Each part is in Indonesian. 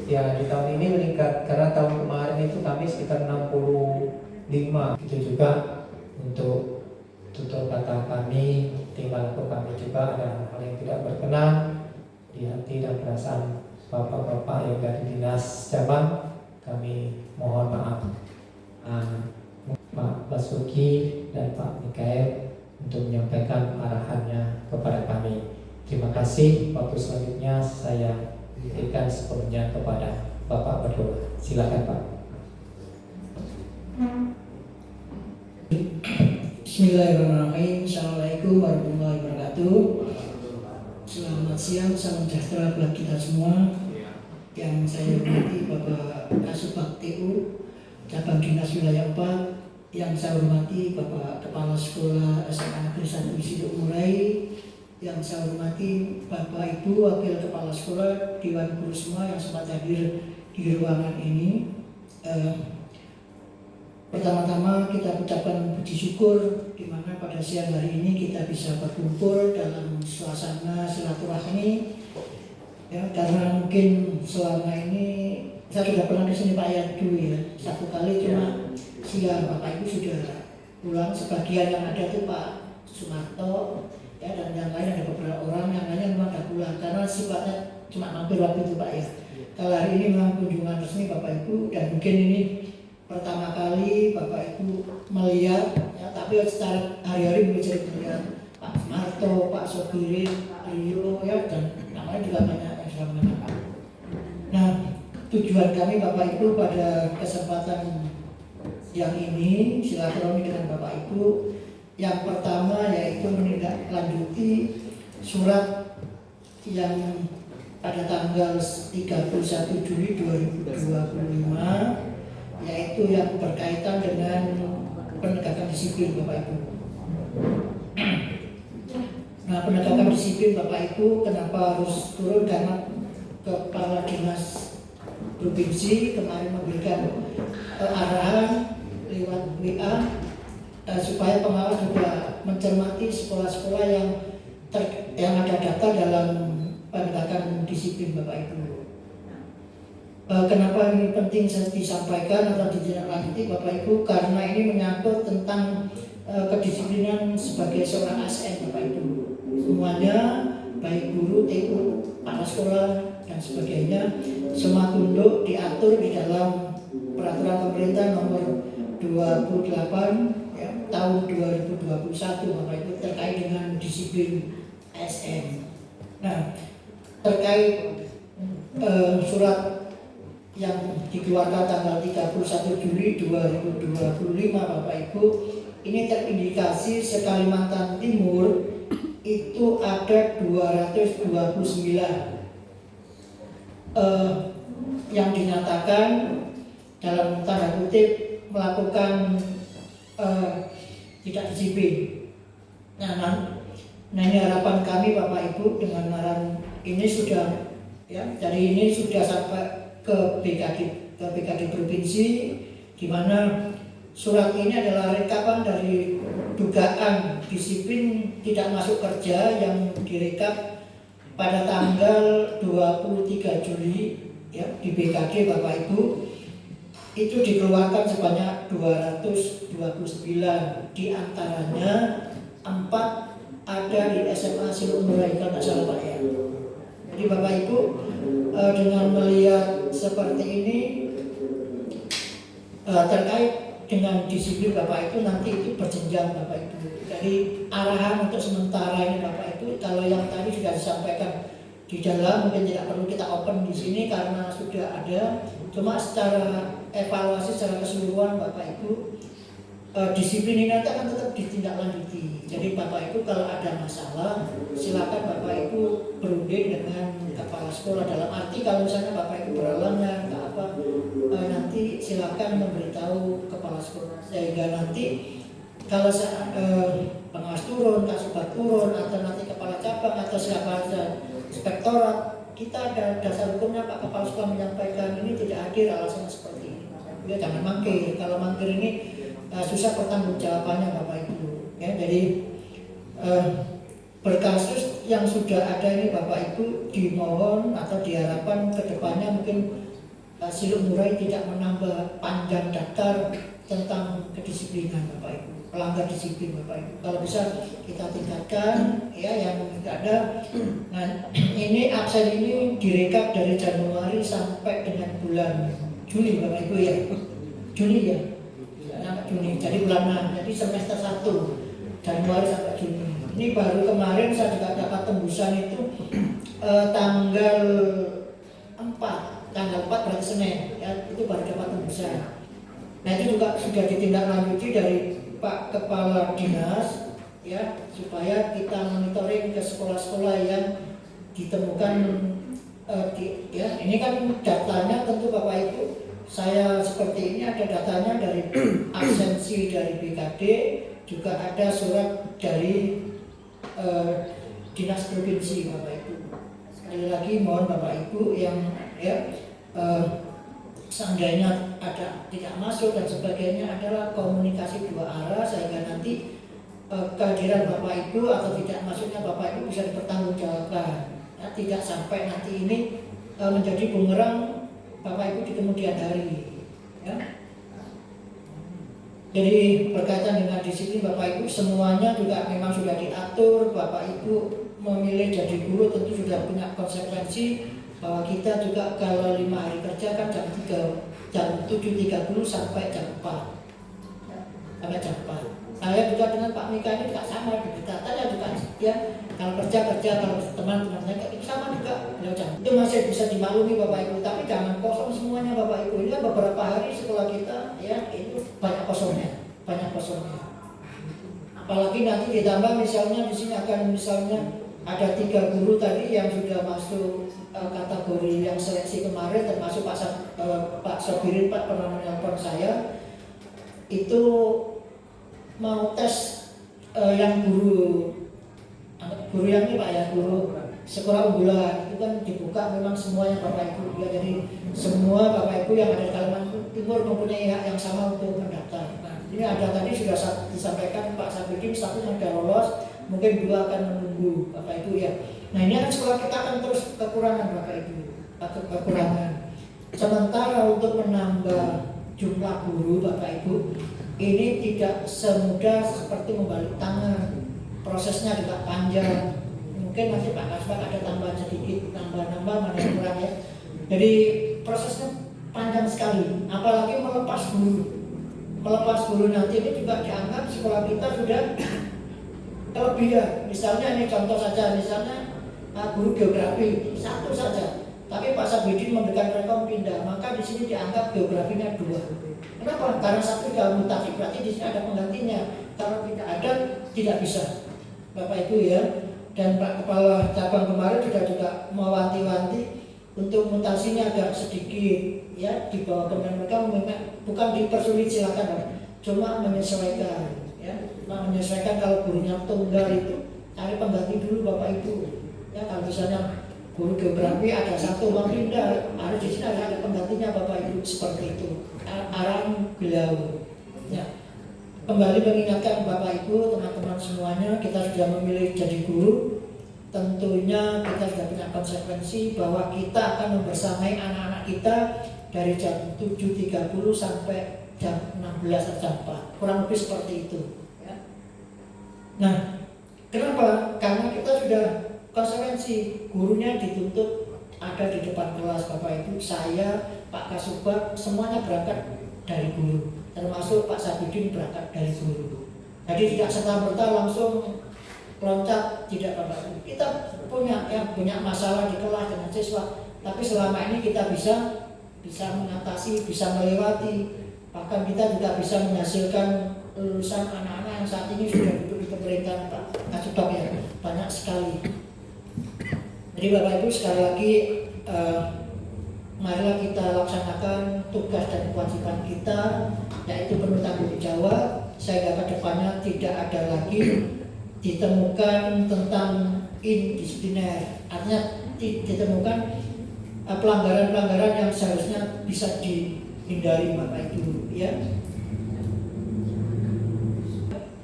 Ya di tahun ini meningkat karena tahun kemarin itu kami sekitar 65. Itu juga untuk tutur kata kami, tingkah laku kami juga ada hal yang tidak berkenan di hati dan perasaan bapak-bapak yang dari dinas cabang. Kami mohon maaf. Pak Basuki dan Pak Mikael untuk menyampaikan arahannya kepada kami. Terima kasih. Waktu selanjutnya saya berikan sepenuhnya kepada Bapak berdua. Silakan Pak. Bismillahirrahmanirrahim. Assalamualaikum warahmatullahi wabarakatuh. Selamat siang, salam sejahtera buat kita semua. Yang saya hormati Bapak Kasubag TU Cabang Dinas Wilayah 4, yang saya hormati Bapak Kepala Sekolah SMA Negeri 1 Siduk Murai, yang saya hormati Bapak Ibu Wakil Kepala Sekolah, Dewan Guru semua yang sempat hadir di ruangan ini. Pertama-tama kita ucapkan puji syukur di mana pada siang hari ini kita bisa berkumpul dalam suasana silaturahmi. Ya, karena mungkin selama ini saya sudah pernah di sini Pak Yadu ya, satu kali cuma siang. Bapak Ibu sudah pulang, sebagian yang ada itu Pak Sumarto ya, dan yang lain ada beberapa orang yang lainnya memang sudah pulang karena sifatnya cuma mampir waktu itu Pak ya. Kalau hari ini memang kunjungan resmi Bapak Ibu, dan mungkin ini pertama kali Bapak Ibu melihat ya, tapi secara hari-hari belum sering melihat Pak Sumarto, Pak Sogirin, Pak Rio ya, dan namanya juga banyak yang sudah mengenal. Nah, tujuan kami Bapak Ibu pada kesempatan yang ini silaturahmi dengan Bapak Ibu, yang pertama yaitu menindaklanjuti surat yang pada tanggal 31 Juli 2025, yaitu yang berkaitan dengan penegakan disiplin Bapak Ibu. Nah, penegakan disiplin Bapak Ibu kenapa harus turun, karena Kepala Dinas Provinsi kemarin memberikan arahan lewat WA supaya pengawas juga mencermati sekolah-sekolah yang ada data dalam penegakan disiplin Bapak Ibu. Kenapa ini penting saya disampaikan atau ditindaklanjuti Bapak Ibu? Karena ini menyangkut tentang kedisiplinan sebagai seorang ASN Bapak Ibu. Semuanya, baik guru, TU, kepala sekolah dan sebagainya, semua tunduk diatur di dalam peraturan pemerintah nomor 28 ya, tahun 2021 Bapak Ibu terkait dengan disiplin ASN. Nah, terkait surat yang dikeluarkan tanggal 31 Juli 2025 Bapak Ibu, ini terindikasi se-Kalimantan Timur itu ada 229 yang dinyatakan dalam tanda kutip melakukan tidak disiplin. Nah, ini harapan kami Bapak Ibu dengan arahan ini sudah ya, dari ini sudah sampai ke BKD Provinsi, di mana surat ini adalah rekapan dari dugaan disiplin tidak masuk kerja yang direkap pada tanggal 23 Juli ya, di BKD Bapak Ibu. Itu dikeluarkan sebanyak 229, di antaranya 4 ada di SMA Siduk Murai kalau tidak salah Pak ya. Jadi Bapak Ibu dengan melihat seperti ini terkait dengan disiplin Bapak Ibu, nanti itu berjenjang Bapak Ibu. Jadi arahan untuk sementara ini Bapak Ibu, kalau yang tadi sudah disampaikan di dalam mungkin tidak perlu kita open di sini karena sudah ada. Cuma secara evaluasi secara keseluruhan Bapak Ibu, disiplin ini nanti akan tetap ditindaklanjuti. Jadi Bapak Ibu kalau ada masalah silakan Bapak Ibu berunding dengan kepala sekolah, dalam arti kalau misalnya Bapak Ibu berhalangan nanti silakan memberitahu kepala sekolah, sehingga nanti kalau pengawas turun, kasubag turun, atau nanti kepala cabang atau siapa saja inspektorat, kita ada dasar hukumnya Pak Kepala Sekolah menyampaikan ini tidak hadir alasannya seperti ini. Ya jangan mangkir. Kalau mangkir ini susah pertanggungjawabannya Bapak Ibu. Ya, jadi berkasus yang sudah ada ini Bapak Ibu dimohon atau diharapkan ke depannya mungkin Siluk Murai tidak menambah panjang daftar tentang kedisiplinan Bapak Ibu, pelanggar disiplin Bapak Ibu. Kalau bisa kita tingkatkan ya yang tidak ada. Nah, ini absen ini direkap dari Januari sampai dengan bulan Juli Bapak Ibu ya. Juli ya. Juni. Jadi bulan 6. Jadi semester 1 Januari sampai Juni. Ini baru kemarin saya juga dapat tembusan itu tanggal 4 berarti Senin ya, itu baru dapat tembusan. Nah itu juga sudah ditindaklanjuti dari Pak Kepala Dinas ya, supaya kita monitoring ke sekolah-sekolah yang ditemukan ya ini kan datanya tentu Bapak Ibu saya seperti ini ada datanya dari absensi dari BKD, juga ada surat dari Dinas Provinsi Bapak Ibu. Sekali lagi mohon Bapak Ibu yang ya seandainya ada tidak masuk dan sebagainya adalah komunikasi dua arah sehingga nanti kehadiran Bapak Ibu atau tidak masuknya Bapak Ibu bisa dipertanggungjawabkan ya, tidak sampai nanti ini menjadi bumerang Bapak Ibu di kemudian hari ya. Jadi berkaitan dengan disiplin Bapak Ibu semuanya juga memang sudah diatur. Bapak Ibu memilih jadi guru tentu sudah punya konsekuensi bahwa kita juga kalau 5 hari kerja kan jam 7.30 sampai jam 4 ya, sampai jam 4. Saya juga dengan Pak Mika ini juga sama, datanya juga ya kalau kerja kalau teman-teman saya itu sama juga jam. Itu masih bisa dimaklumi Bapak Ibu, tapi jangan kosong semuanya Bapak Ibu. Ini kan beberapa hari sekolah kita ya itu banyak kosongnya. Apalagi nanti ditambah misalnya di sini akan misalnya ada 3 guru tadi yang sudah masuk kategori yang seleksi kemarin, termasuk Pak Sobirin Pak pernah menelpon saya itu mau tes yang guru yang ini Pak ya, guru sekolah unggulan itu kan dibuka memang semuanya Bapak Ibu ya, jadi semua Bapak Ibu yang ada di Kalimantan Timur mempunyai hak yang sama untuk mendaftar. Nah, ini ada tadi sudah disampaikan Pak Sabidin satu yang sudah lolos, mungkin 2 akan menunggu Bapak Ibu ya. Nah ini kan sekolah kita akan terus kekurangan Bapak Ibu, kekurangan. Sementara untuk menambah jumlah guru Bapak Ibu ini tidak semudah seperti membalik tangan, prosesnya juga panjang. Mungkin masih Pak Kasbah ada tambahan sedikit, nambah mana yang kurang ya. Jadi prosesnya panjang sekali, apalagi melepas guru nanti ini juga dianggap sekolah kita sudah kelebihan. Misalnya ini contoh saja, misalnya guru geografi 1 saja, tapi Pak Sabidin memberikan rekom pindah, maka di sini dianggap geografinya 2. Kenapa? Karena 1 sudah mutasi, berarti di sini ada penggantinya. Kalau tidak ada, tidak bisa, Bapak Ibu ya. Dan Pak Kepala Cabang kemarin juga mewanti-wanti untuk mutasinya agak sedikit ya, di bawah kementerian mereka bukan dipersulit silakan, cuma menyesuaikan ya, menyesuaikan. Kalau gurunya tunggal itu cari pengganti dulu Bapak Ibu ya. Kalau misalnya guru geografi ada 1 mau pindah, harus di sini ada penggantinya Bapak Ibu, seperti itu. Arang Gelau ya. Kembali mengingatkan Bapak Ibu, teman-teman semuanya, kita sudah memilih jadi guru. Tentunya kita sudah punya konsekuensi bahwa kita akan membersamai anak-anak kita dari jam 7.30 sampai jam 16 atau jam 4. Kurang lebih seperti itu ya. Nah, kenapa? Karena kita sudah konsekuensi, gurunya dituntut ada di depan kelas Bapak Ibu. Saya, Pak Kasubag, semuanya berangkat dari guru, termasuk Pak Sabidin berangkat dari guru. Jadi tidak serta-merta langsung loncat, tidak Bapak Ibu. Kita punya masalah di kelas dengan siswa, tapi selama ini kita bisa mengatasi, bisa melewati. Bahkan kita juga bisa menghasilkan lulusan anak-anak yang saat ini sudah duduk di pemerintahan Pak Kasubag ya, banyak sekali. Jadi Bapak Ibu sekali lagi marilah kita laksanakan tugas dan kewajiban kita, yaitu penuh tanggung jawab, sehingga ke depannya tidak ada lagi ditemukan tentang indisipliner, artinya ditemukan pelanggaran-pelanggaran yang seharusnya bisa dihindari Bapak Ibu ya.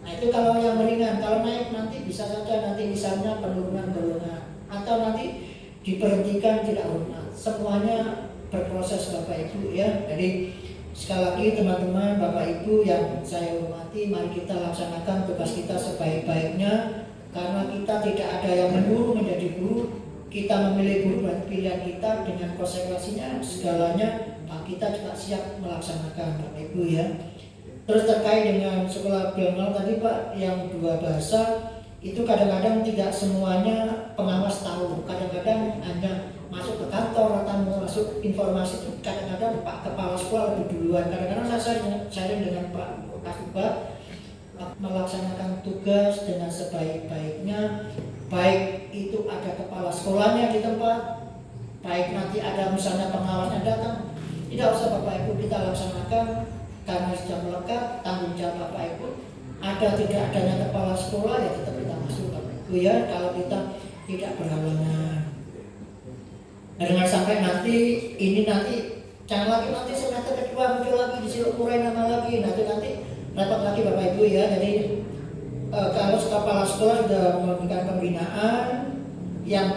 Nah itu kalau yang meringan, kalau naik nanti bisa bisa saja nanti misalnya penurunan atau nanti diberhentikan tidak hormat. Semuanya berproses Bapak Ibu ya. Jadi sekali lagi teman-teman Bapak Ibu yang saya hormati, mari kita laksanakan tugas kita sebaik-baiknya, karena kita tidak ada yang menyuruh menjadi guru. Kita memilih guru dan pilihan kita dengan konsekuensinya segalanya, Pak, kita juga siap melaksanakan Bapak Ibu ya. Terus terkait dengan sekolah bilingual tadi Pak, yang 2 bahasa itu kadang-kadang tidak semuanya pengawas tahu. Kadang-kadang hanya masuk ke kantor atau masuk informasi itu kadang-kadang Pak Kepala Sekolah lebih duluan. Kadang-kadang saya sharing dengan Pak Kasubag melaksanakan tugas dengan sebaik-baiknya, baik itu ada kepala sekolahnya di tempat, baik nanti ada misalnya pengawasnya datang, tidak usah Bapak Ibu, kita laksanakan karena sudah melekat tanggung jawab Bapak Ibu. Ada tidak adanya kepala sekolah ya tetap kita masuk Bapak Ibu ya, kalau kita tidak berhalangan. Nah, dengan sampai nanti jangan lagi nanti semester kedua muncul lagi disuruh kurai nama lagi, nanti dapat lagi Bapak Ibu ya. Jadi kalau kepala sekolah sudah memberikan pembinaan yang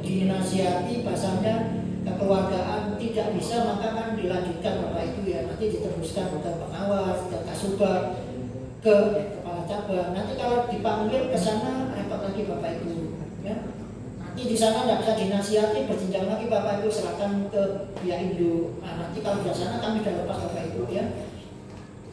dinasihati bahasanya kekeluargaan tidak bisa, maka kan dilanjutkan Bapak Ibu ya, nanti diteruskan ke pengawas, ke Kasubag, ke kepala cabang. Nanti kalau dipanggil ke sana repot lagi Bapak Ibu ya. Nanti di sana tidak bisa dinasihati, berjenjang lagi Bapak Ibu, serahkan ke pihak Indo. Nah, nanti kalau di sana kami sudah lepas Bapak Ibu ya.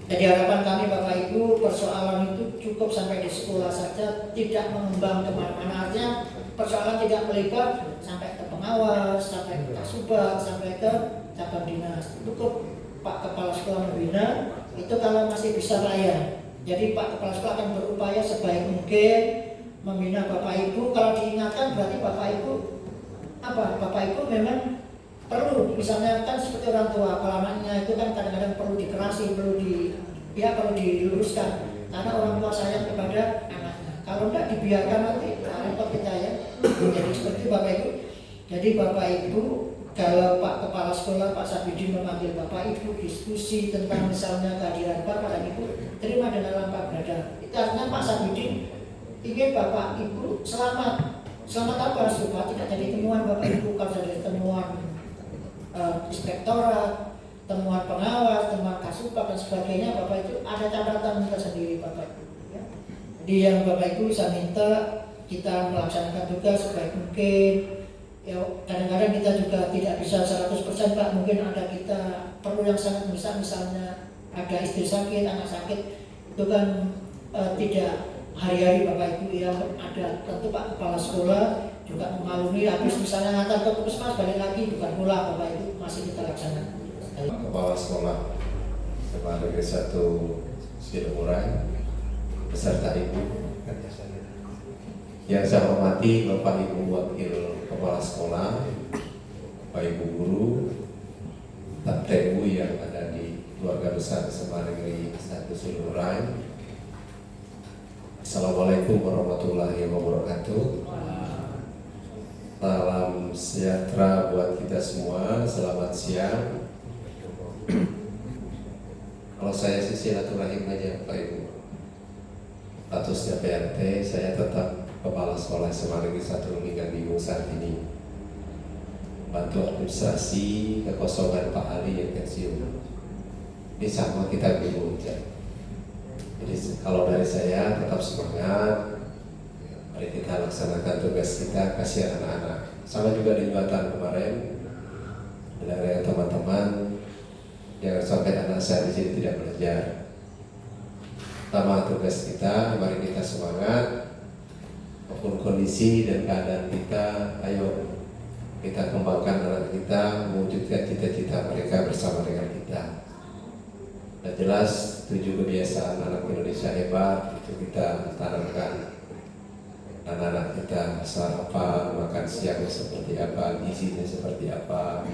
Jadi harapan kami Bapak Ibu, persoalan itu cukup sampai di sekolah saja, tidak mengembang kemana-mana. Artinya persoalan tidak melibat sampai ke pengawas, sampai ke Kasubag, sampai ke cabang dinas. Cukup Pak Kepala Sekolah membina, itu kalau masih bisa layan. Jadi Pak Kepala Sekolah akan berupaya sebaik mungkin membina Bapak Ibu. Kalau diingatkan berarti Bapak Ibu memang perlu, misalnya kan seperti orang tua, kalau anaknya itu kan kadang-kadang perlu dikerasi, perlu diluruskan, karena orang tua sayang kepada anaknya. Kalau tidak dibiarkan nanti repot kita ya. Jadi seperti Bapak Ibu. Jadi Bapak Ibu, kalau Pak Kepala Sekolah Pak Sabidin memanggil Bapak Ibu diskusi tentang misalnya kehadiran Bapak dan Ibu, terima dengan lapang dada. Itu artinya Pak Sabidin ingin Bapak Ibu selamat apa supaya tidak jadi temuan Bapak Ibu, kalau jadi temuan inspektorat, temuan pengawas, temuan Kasubag dan sebagainya, Bapak itu ada catatan kita sendiri Bapak Ibu ya. Jadi yang Bapak Ibu saya minta kita melaksanakan tugas sebaik mungkin ya. Kadang-kadang kita juga tidak bisa 100% Pak, mungkin ada kita perlu yang sangat besar, misalnya ada istri sakit, anak sakit, itu kan tidak hari-hari Bapak Ibu ya. Ada tentu Pak Kepala Sekolah juga mengalami, habis misalnya ngantar ke puskesmas balik lagi, bukan pula Bapak Ibu masih kita laksanakan. Kepala Sekolah SMA Negeri 1 Sidomurai beserta Ibu yang saya hormati, Bapak Ibu Wakil Kepala Sekolah, Bapak Ibu Guru, TU yang ada di keluarga besar SMA Negeri 1 Sidomurai. Assalamualaikum warahmatullahi wabarakatuh. Salam sejahtera buat kita semua. Selamat siang. Kalau saya sih silaturahim aja Pak Ibu. Statusnya PRT, saya tetap Kepala Sekolah SMA Negeri 1 Lumajang Bingung saat ini. Bantu administrasi kekosongan Pak Ali yang pensiun. Ini sama kita bingung aja. Jadi kalau dari saya tetap semangat. Mari kita laksanakan tugas kita, kasih anak-anak. Sama juga di jembatan kemarin, dari teman-teman, jangan sampai anak saya di sini tidak belajar. Pertama tugas kita, mari kita semangat, apapun kondisi dan keadaan kita, ayo kita kembangkan anak kita, mewujudkan cita-cita mereka bersama dengan kita. Dan jelas 7 kebiasaan anak Indonesia hebat itu kita tanamkan. Anak-anak kita sarapan, makan siangnya seperti apa, gizinya seperti apa,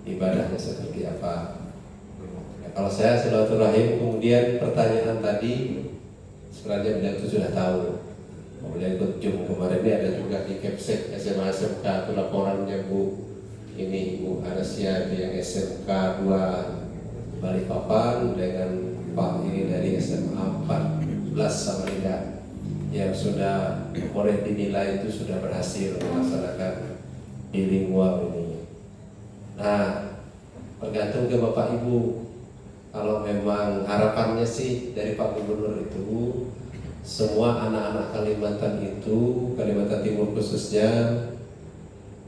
ibadahnya seperti apa. Ya, kalau saya silaturahim, kemudian pertanyaan tadi sebenarnya beliau itu sudah tahu. Kemudian ikut Jum kemarin ini ada juga di Kepsek SMA SMK itu laporannya Bu. Ini Bu Anasia yang SMK 2 Balikpapan dengan Pak ini dari SMA 14 Samarinda. yang sudah boleh dinilai itu sudah berhasil melaksanakan bilingual ini. Nah, tergantung ke Bapak Ibu. Kalau memang harapannya sih dari Pak Gubernur itu semua anak-anak Kalimantan Timur khususnya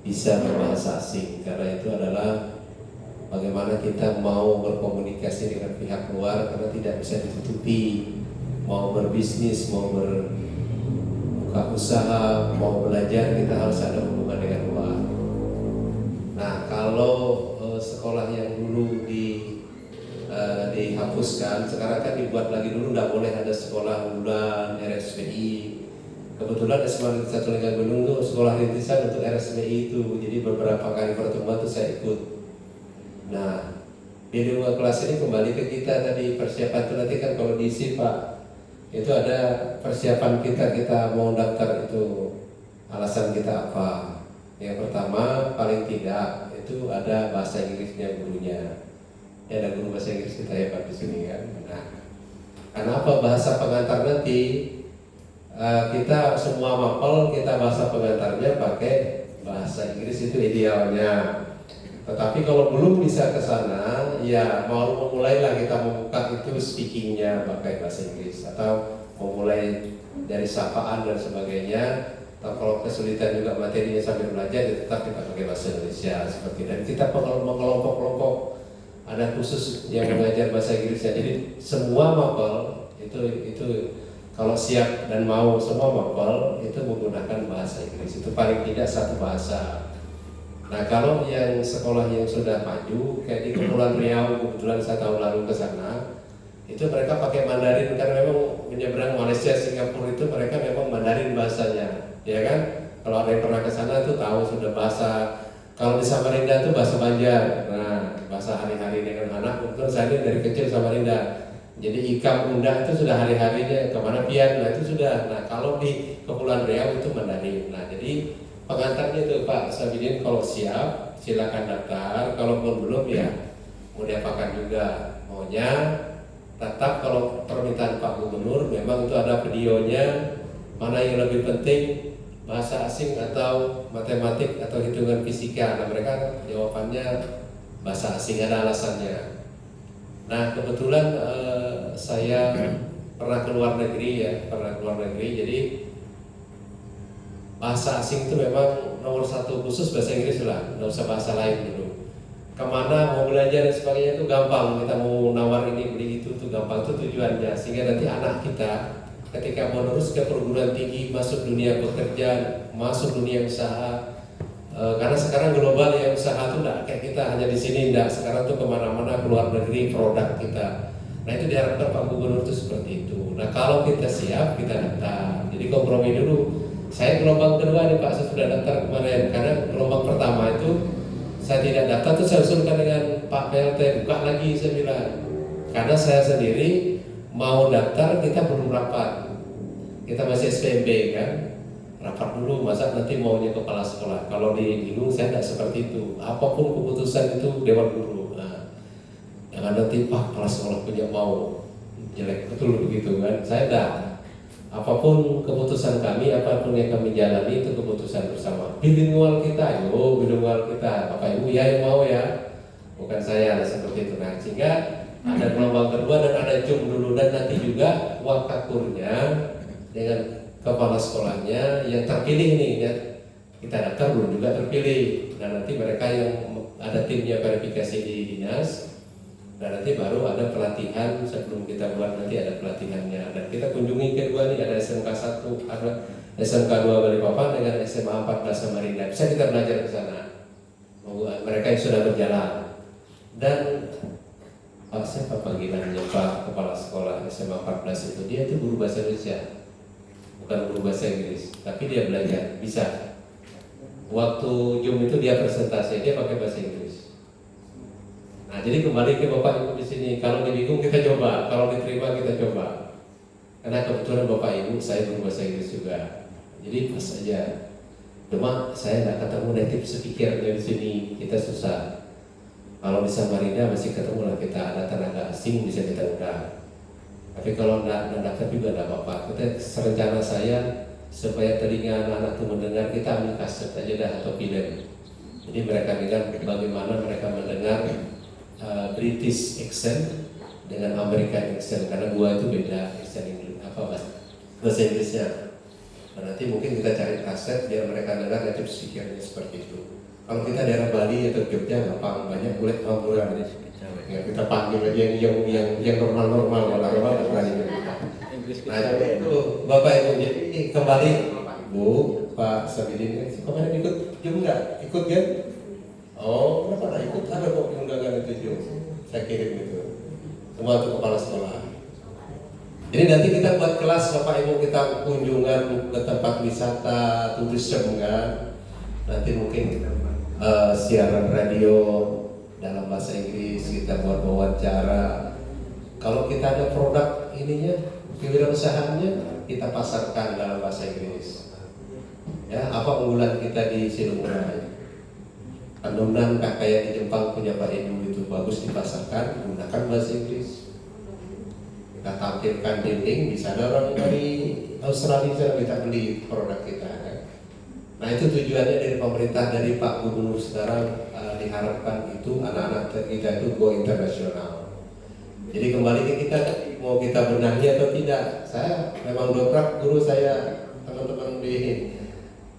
bisa berbahasa asing, karena itu adalah bagaimana kita mau berkomunikasi dengan pihak luar, karena tidak bisa ditutupi. Mau berbisnis, mau berbuka usaha, mau belajar, kita harus ada hubungan dengan luar. Nah, kalau sekolah yang dulu dihapuskan, sekarang kan dibuat lagi. Dulu nggak boleh ada sekolah unggulan RSBI. Kebetulan SMA 1 Lingga Gunung itu sekolah rintisan untuk RSBI itu, jadi beberapa kali pertemuan itu saya ikut. Nah, di 2 kelas ini kembali ke kita tadi, persiapan itu nanti kan kalau diisi Pak, itu ada persiapan kita mau daftar itu, alasan kita apa. Yang pertama, paling tidak itu ada bahasa Inggrisnya gurunya. Ya, ada guru bahasa Inggris kita hebat di sini kan. Nah, karena apa, bahasa pengantar nanti kita semua mapel, kita bahasa pengantarnya pakai bahasa Inggris, itu idealnya. Tetapi kalau belum bisa ke sana, ya mau memulailah kita membuka itu speakingnya pakai bahasa Inggris, atau memulai dari sapaan dan sebagainya. Atau kalau kesulitan juga materinya sambil belajar, ya tetap kita pakai bahasa Indonesia seperti. Dan kita mengelompok-kelompok, ada khusus yang mengajar bahasa Inggrisnya. Jadi semua mapel itu kalau siap dan mau, semua mapel itu menggunakan bahasa Inggris. Itu paling tidak satu bahasa. Nah, kalau yang sekolah yang sudah maju, kayak di Kepulauan Riau, kebetulan saya tahun lalu ke sana, itu mereka pakai Mandarin, karena memang menyeberang Malaysia, Singapura itu mereka memang Mandarin bahasanya, ya kan? Kalau ada yang pernah ke sana itu tahu sudah bahasa. Kalau di Samarinda itu bahasa Banjar, nah bahasa hari-hari dengan anak. Kebetulan saya ini dari kecil Samarinda, jadi ikam undang itu sudah hari-harinya, kemana pian, nah itu sudah. Nah, kalau di Kepulauan Riau itu Mandarin. Nah, jadi pengantarnya itu Pak Sabidin, kalau siap silakan daftar, kalaupun belum ya mau diapakan juga. Maunya tetap kalau permintaan Pak Gubernur memang itu ada videonya, mana yang lebih penting, bahasa asing atau matematik atau hitungan fisika. Nah, mereka jawabannya bahasa asing, ada alasannya. Nah, kebetulan saya pernah ke luar negeri, jadi bahasa asing itu memang nomor 1 khusus bahasa Inggris lah, nggak usah bahasa lain dulu. Kemana mau belajar dan sebagainya itu gampang, kita mau nawar ini beli itu tuh gampang, itu tujuannya. Sehingga nanti anak kita ketika mau lulus ke perguruan tinggi, masuk dunia pekerjaan, masuk dunia usaha, karena sekarang global ya, usaha tuh enggak kayak kita hanya di sini, enggak. Sekarang tuh kemana-mana, keluar negeri produk kita. Nah, itu diharapkan Pak Gubernur itu seperti itu. Nah, kalau kita siap, kita daftar. Jadi kompromi dulu. Saya gelombang kedua nih Pak, saya sudah daftar kemarin. Karena gelombang pertama itu saya tidak daftar, tuh saya usulkan dengan Pak PLT, buka lagi, saya bilang. Karena saya sendiri mau daftar, kita belum rapat. Kita masih SPMB kan, rapat dulu, masa nanti maunya kepala sekolah. Kalau di Gunung saya tidak seperti itu. Apapun keputusan itu Dewan Guru. Nah, jangan nanti Pak kepala sekolah punya mau jelek, betul begitu kan? Saya tidak. Apapun keputusan kami, apapun yang kami jalani itu keputusan bersama. Bilingual kita, bilingual kita. Bapak Ibu ya yang mau ya, bukan saya seperti itu. Nah, sehingga ada gelombang kedua dan ada jum dulu, dan nanti juga wakakurnya dengan kepala sekolahnya yang terpilih nih ya. Kita daftar belum juga terpilih. Dan nanti mereka yang ada timnya verifikasi di dinas. Dan nanti baru ada pelatihan, sebelum kita buat nanti ada pelatihannya. Dan kita kunjungi kedua nih, ada SMK 1, ada SMK 2 Balikpapan dengan SMA 14 Samarinda. Bisa kita belajar ke sana. Mereka yang sudah berjalan. Dan siapa panggilannya Pak Kepala Sekolah SMA 14 itu? Dia itu guru bahasa Indonesia, bukan guru bahasa Inggris, tapi dia belajar, bisa. Waktu Jum itu dia presentasi, dia pakai bahasa Inggris. Nah, jadi kembali ke Bapak Ibu di sini. Kalau dibingung kita coba, kalau diterima kita coba. Karena kebetulan Bapak Ibu saya guru bahasa Inggris juga, jadi pas saja. Cuma saya nggak ketemu native speaker di sini, kita susah. Kalau di Samarinda masih ketemu lah, kita ada tenaga asing bisa kita undang. Tapi kalau nggak dapat juga nggak apa-apa. Rencana saya supaya telinga anak-anak itu mendengar, kita ambil kaset aja dah atau film. Jadi mereka dengar bagaimana mereka mendengar British accent dengan American accent, karena gua itu beda accent Inggris, bahasa Inggrisnya. Nah, nanti mungkin kita cari kaset biar mereka dengar native speakernya seperti itu. Kalau kita daerah Bali atau Jogja gampang, banyak kulit orang ya, kita panggil aja yang normal orang berani kita. Nah itu Bapak Ibu, jadi kembali Bu Pak Sabidin, kemarin ikut juga ikut kan? Oh, kenapa tak ikut? Ada kok undangan itu saya kirim itu. Semua itu kepala sekolah. Jadi nanti kita buat kelas Bapak Ibu, kita kunjungan ke tempat wisata, tourism kan. Nanti mungkin siaran radio dalam bahasa Inggris, kita buat wawancara. Kalau kita ada produk ininya, kewirausahaannya, kita pasarkan dalam bahasa Inggris. Ya, apa unggulan kita di Silungurai? Anunan kayak di Jepang punya Pak Edu itu bagus dipasarkan, gunakan bahasa Inggris. Kita tampilkan dinding, bisa ada orang dari Australia kita beli produk kita. Kan? Nah itu tujuannya dari pemerintah, dari Pak Gubernur sekarang diharapkan itu anak-anak kita itu go internasional. Jadi kembali ke kita, mau kita benahi atau tidak. Saya memang dongkrak guru saya, teman-teman di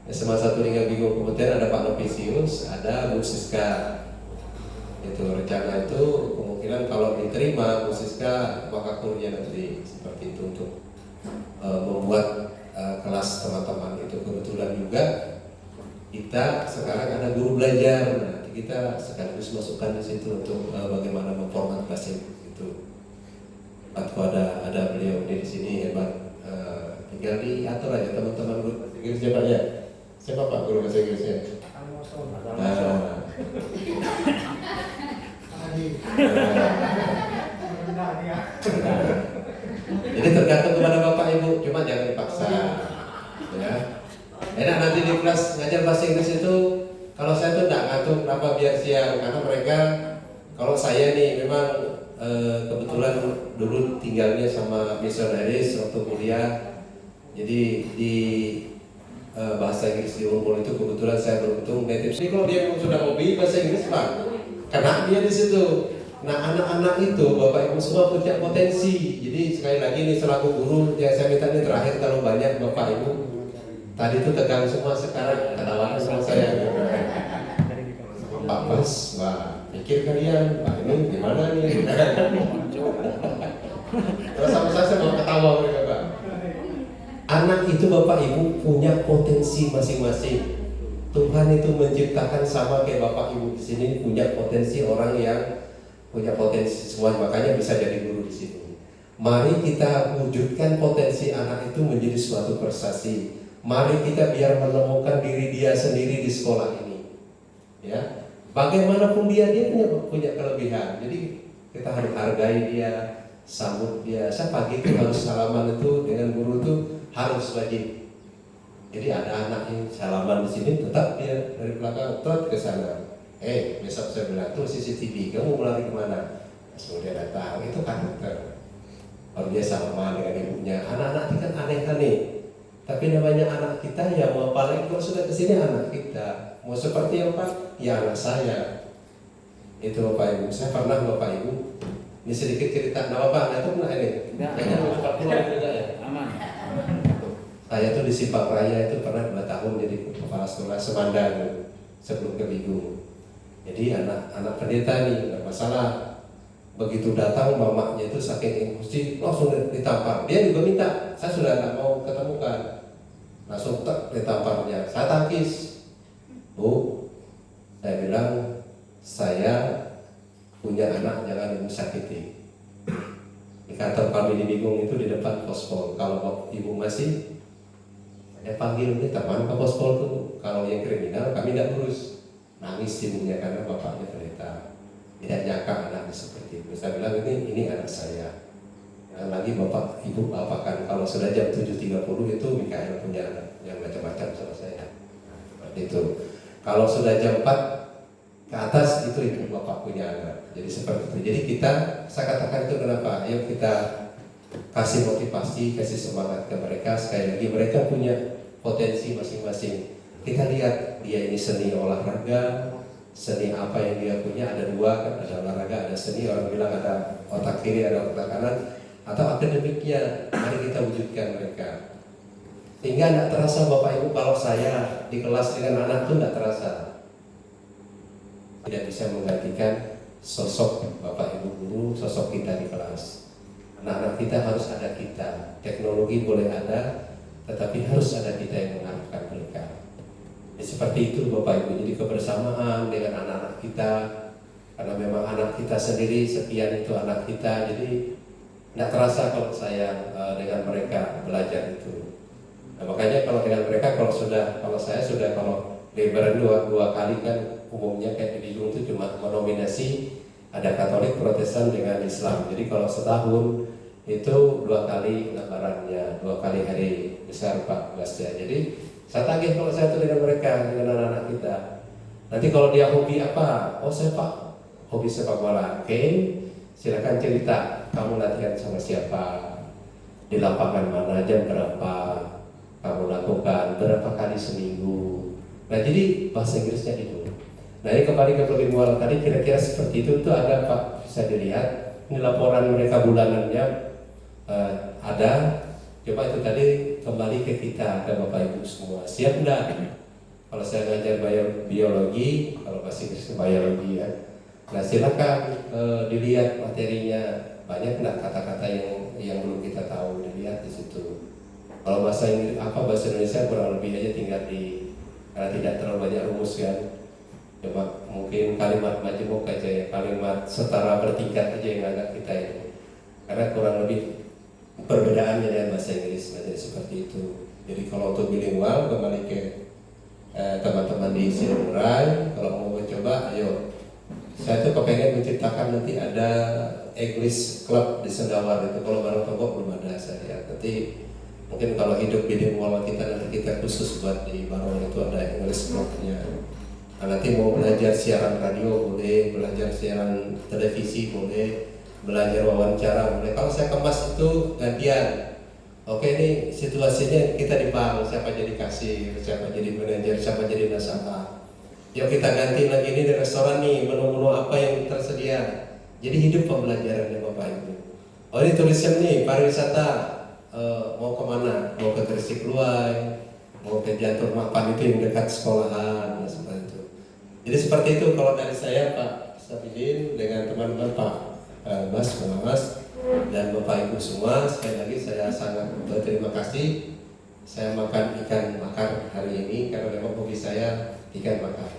SMA 1 Lingga Bingung, kemudian ada Pak Novisius, ada Bu Siska. Itu rencana itu kemungkinan kalau diterima Bu Siska wakakurnya nanti seperti itu untuk membuat kelas teman-teman itu. Kebetulan juga kita sekarang ada guru belajar, nanti kita sekaligus masukkan di situ untuk bagaimana memformat bahasa itu. Atau ada beliau di sini hebat, tinggal diatur aja teman-teman guru bahasa Inggrisnya Pak ya. Siapa Pak guru bahasa Inggrisnya? Jadi tergantung kepada Bapak Ibu, cuma jangan dipaksa. Ya. Enak nanti di kelas ngajar bahasa Inggris itu, kalau saya tuh enggak ngatur kenapa biar siang, karena mereka, kalau saya nih memang kebetulan dulu tinggalnya sama misionaris waktu kuliah, jadi di bahasa Inggris di Unggul itu kebetulan saya beruntung native. Jadi kalau dia sudah hobi bahasa Inggris Pak, karena dia di situ. Nah anak-anak itu Bapak Ibu semua punya potensi. Jadi sekali lagi nih selaku guru yang saya minta ini terakhir, kalau banyak Bapak Ibu tadi itu tegang semua, sekarang ketawa sama saya. Pak Mas, wah pikir kalian Pak ini gimana nih? Terus sama saya mau ketawa mereka Pak. Anak itu Bapak Ibu punya potensi masing-masing. Tuhan itu menciptakan sama kayak Bapak Ibu di sini punya potensi, orang yang punya potensi semua, makanya bisa jadi guru di sini. Mari kita wujudkan potensi anak itu menjadi suatu prestasi. Mari kita biar menemukan diri dia sendiri di sekolah ini. Ya, bagaimanapun dia punya kelebihan. Jadi kita harus hargai dia, sambut dia. Saya pagi itu harus salaman itu dengan guru itu harus wajib. Jadi ada anak yang salaman di sini, tetap dia dari belakang ke sana. Besok saya bilang tuh CCTV, kamu mau lari kemana? Langsung dia datang, itu karakter. Kalau dia salaman dengan ibunya, anak-anak itu kan aneh-aneh. Tapi namanya anak kita ya, mau apa lagi kalau sudah kesini anak kita. Mau seperti apa? Ya anak saya. Itu Bapak Ibu. Saya pernah Bapak Ibu. Ini sedikit cerita. Nah Bapak, itu pernah ini. Kayaknya mau cepat keluar juga ya. Aman. Saya tuh di Simpang Raya itu pernah 2 tahun jadi kepala sekolah Semandang sebelum ke Bigung. Jadi anak pendeta nih nggak masalah. Begitu datang mamanya itu saking emosi langsung ditampar. Dia juga minta. Saya sudah nggak mau ketemukan. Langsung ditamparnya. Saya tangkis. Bu, saya bilang saya punya anak, jangan ibu sakiti. Di kantor kami di Bigung itu di depan pospol. Kalau ibu masih, saya panggil ini teman ke pospol tuh. Kalau yang kriminal kami tidak urus. Nangis ibunya karena bapaknya pendeta. Tidak nyangka anaknya seperti itu. Saya bilang ini anak saya. Yang lagi bapak ibu apakan kalau sudah jam 7.30 itu Mikael punya anak yang macam-macam sama saya. Seperti itu. Kalau sudah jam 4 ke atas itu ibu bapak punya anak. Jadi seperti itu. Jadi kita, saya katakan itu kenapa? Ayo kita kasih motivasi, kasih semangat ke mereka. Sekali lagi mereka punya potensi masing-masing. Kita lihat dia ini seni olahraga, seni apa yang dia punya, ada dua kan, ada olahraga, ada seni. Orang bilang ada otak kiri, ada otak kanan, atau akademiknya. Mari kita wujudkan mereka. Sehingga tidak terasa Bapak Ibu kalau saya di kelas dengan anak itu tidak terasa. Tidak bisa menggantikan sosok Bapak Ibu guru, sosok kita di kelas. Anak-anak kita harus ada kita. Teknologi boleh ada, tetapi harus ada kita yang mengarahkan mereka. Ya, seperti itu Bapak Ibu. Jadi kebersamaan dengan anak-anak kita, karena memang anak kita sendiri, sekian itu anak kita. Jadi tidak terasa kalau saya dengan mereka belajar itu. Nah, makanya kalau dengan mereka, kalau saya sudah kalau lebaran dua kali kan, umumnya kayak di Bingung itu cuma menominasi ada Katolik, Protestan dengan Islam. Jadi kalau setahun itu 2 kali lebarannya, 2 kali hari besar 14 ya. Jadi saya tagih kalau saya itu dengan mereka, dengan anak-anak kita. Nanti kalau dia hobi apa? Oh saya Pak, hobi sepak bola. Oke, silakan cerita. Kamu latihan sama siapa? Di lapangan mana? Jam berapa? Kamu lakukan berapa kali seminggu? Nah jadi bahasa Inggrisnya itu. Nah ini kembali ke bilingual tadi, kira-kira seperti itu ada Pak, bisa dilihat. Ini laporan mereka bulanannya ada. Coba itu tadi kembali ke kita, ke Bapak Ibu semua. Siap enggak? Kalau saya ngajar biologi, kalau bahasa Inggris biologi ya. Nah silakan dilihat materinya, banyak enggak kata-kata yang belum kita tahu, dilihat di situ. Kalau bahasa Inggris bahasa Indonesia kurang lebih aja tinggal karena tidak terlalu banyak rumus kan. Coba mungkin kalimat majemuk aja ya, kalimat setara bertingkat aja yang agak kita ini. Karena kurang lebih perbedaannya dengan bahasa Inggris, jadi seperti itu. Jadi kalau untuk bilingual kembali ke teman-teman di Sinurai, kalau mau coba, ayo. Saya tuh kepengen menciptakan nanti ada English Club di Sendawar itu. Kalau bareng Togok belum ada saya lihat. Nanti mungkin kalau hidup bilingual kita nanti kita khusus buat di Barong itu ada English Club-nya. Nah, nanti mau belajar siaran radio boleh, belajar siaran televisi boleh, belajar wawancara boleh. Kalau saya kemas itu gantian. Oke nih situasinya kita di bank, siapa jadi kasir, siapa jadi manajer, siapa jadi nasabah. Yuk kita ganti lagi ini di restoran nih, menu-menu apa yang tersedia. Jadi hidup pembelajarannya Bapak Ibu. Oh ini tulisan nih pariwisata. Mau kemana? Mau ke Gresik Luai, mau ke Jantur Mapan itu yang dekat sekolahan, seperti itu. Jadi seperti itu kalau dari saya Pak Sabidin dengan teman-teman Pak Mas Pengawas dan Bapak Ibu semua, sekali lagi saya sangat berterima kasih. Saya makan ikan bakar hari ini karena memang hobi saya ikan bakar.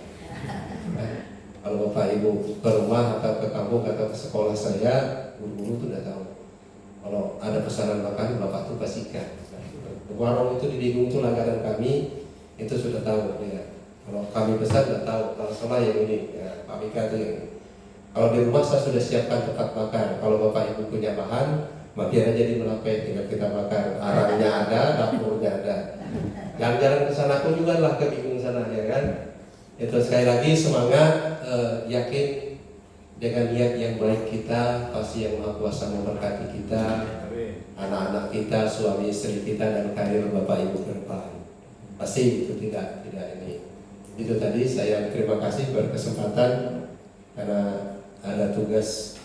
Kalau Bapak Ibu ke rumah atau ke kampung atau ke sekolah saya, guru-guru itu udah tahu. Kalau ada pesanan makan, Bapak tuh pastikan. Warung itu di Bingung itu langganan kami, itu sudah tahu ya. Kalau kami pesan sudah tahu, kalau salah yang ini, ya, Pak Mika itu yang ini. Kalau di rumah saya sudah siapkan tempat makan. Kalau Bapak Ibu punya bahan, biar aja di Melape, tinggal kita bakar. Arangnya ada, dapurnya ada. Jalan-jalan ke sana pun juga lah ke Bingung sana ya kan. Itu sekali lagi semangat, yakin. Dengan niat yang baik kita, pasti yang Maha Kuasa memberkati kita, anak-anak kita, suami istri kita, dan karir Bapak Ibu ke depan. Pasti itu tidak ini. Itu tadi saya terima kasih berkesempatan karena ada tugas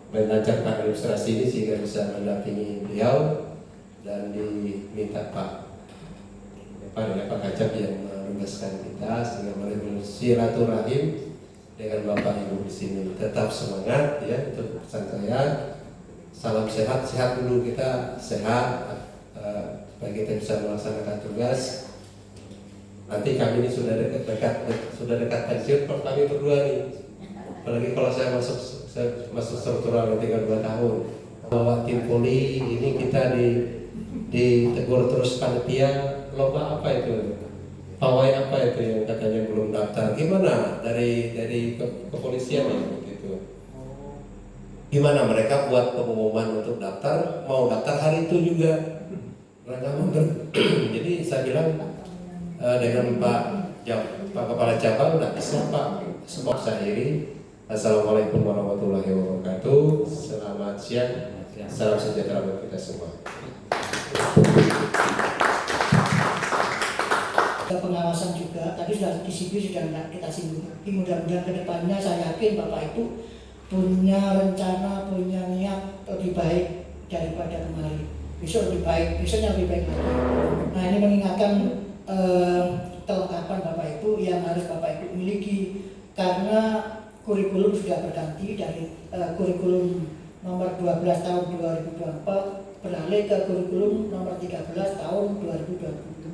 melancarkan ilustrasi ini sehingga bisa mendampingi beliau dan diminta Pak Kacap yang menugaskan kita sehingga boleh silaturahim dengan Bapak Ibu di sini. Tetap semangat ya, itu pesan saya. Salam sehat, sehat dulu kita, sehat supaya kita bisa melaksanakan tugas. Nanti kami ini sudah dekat pensiun, kalau kami berdua nih. Apalagi kalau saya masuk struktural yang tinggal 2 tahun. Bawa tim poli ini kita ditegur terus panitia, lomba apa itu? Pawai apa itu yang katanya belum daftar? Gimana dari kepolisian ya begitu? Gimana mereka buat pengumuman untuk daftar? Mau daftar hari itu juga mereka mundur. Jadi saya bilang dengan Pak Kepala Cabang nggak bisa Pak. Semua saya iri. Assalamualaikum warahmatullahi wabarakatuh. Selamat siang. Salam sejahtera buat kita semua. Pengawasan juga, tadi sudah disiplin sudah kita singgung. Tapi mudah-mudahan kedepannya saya yakin Bapak Ibu punya rencana, punya niat lebih baik daripada kemarin. Besok lebih baik, besoknya lebih baik lagi. Nah ini mengingatkan kelengkapan Bapak Ibu yang harus Bapak Ibu miliki karena kurikulum sudah berganti dari kurikulum nomor 12 tahun 2024 beralih ke kurikulum nomor 13 tahun 2025.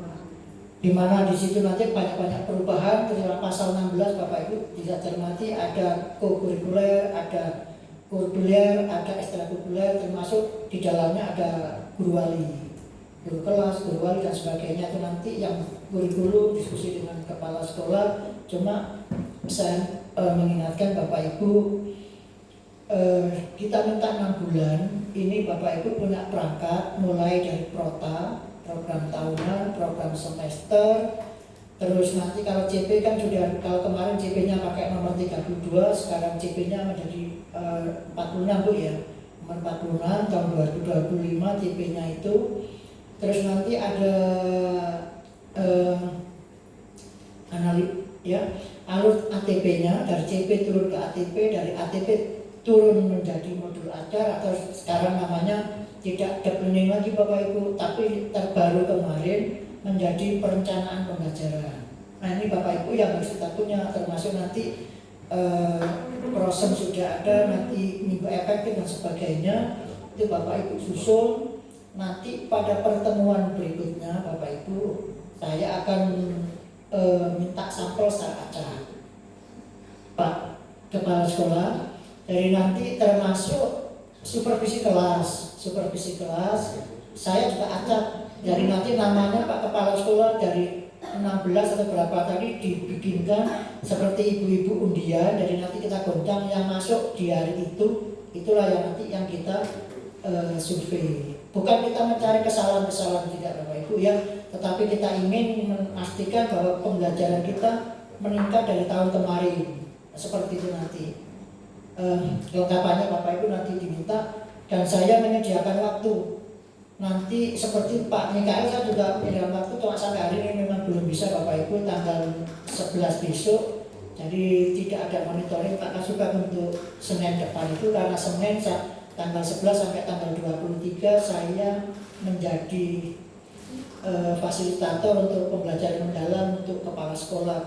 Di mana di situ nanti banyak-banyak perubahan, terutama pasal 16 Bapak Ibu bisa cermati ada co-kurikuler, ada kurikuler, ada ekstrakurikuler, termasuk di dalamnya ada guru wali, guru kelas, guru wali dan sebagainya. Itu nanti yang kurikulum diskusi dengan kepala sekolah. Cuma saya mengingatkan Bapak Ibu, kita minta 6 bulan. Ini Bapak Ibu punya perangkat mulai dari prota, program tahunan, program semester, terus nanti kalau CP kan sudah, kalau kemarin CP-nya pakai nomor 32, sekarang CP-nya menjadi 46 Bu ya, nomor 46 tahun 2025 CP-nya itu. Terus nanti ada alur ATP-nya dari CP turun ke ATP, dari ATP turun menjadi modul ajar atau sekarang namanya tidak deepening lagi Bapak Ibu, tapi terbaru kemarin menjadi perencanaan pembelajaran. Nah ini Bapak Ibu yang harus kita punya, termasuk nanti proses sudah ada, nanti minggu efektif dan sebagainya, itu Bapak Ibu susul. Nanti pada pertemuan berikutnya Bapak Ibu saya akan minta sampel secara acak Pak Kepala Sekolah, dari nanti termasuk supervisi kelas saya juga acak. Dari nanti namanya Pak Kepala Sekolah dari 16 atau berapa tadi dibikinkan seperti ibu-ibu undian. Dari nanti kita goncang yang masuk di hari itu, itulah yang nanti yang kita survei. Bukan kita mencari kesalahan-kesalahan, tidak Bapak Ibu ya, tetapi kita ingin memastikan bahwa pembelajaran kita meningkat dari tahun kemarin. Seperti itu nanti. Kelengkapannya Bapak Ibu nanti diminta. Dan saya menyediakan waktu nanti seperti Pak Mikael, saya juga menyediakan waktu, cuma sampai hari ini memang belum bisa Bapak Ibu, tanggal 11 besok jadi tidak ada monitoring Pak Kasuka untuk Senin depan itu, karena Senin tanggal 11 sampai tanggal 23 saya menjadi fasilitator untuk pembelajaran mendalam untuk kepala sekolah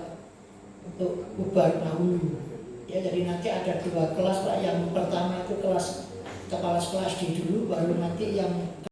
untuk Ubar Mahulu ya. Jadi nanti ada 2 kelas Pak, yang pertama itu kelas kepala sekolah SD dulu, baru nanti yang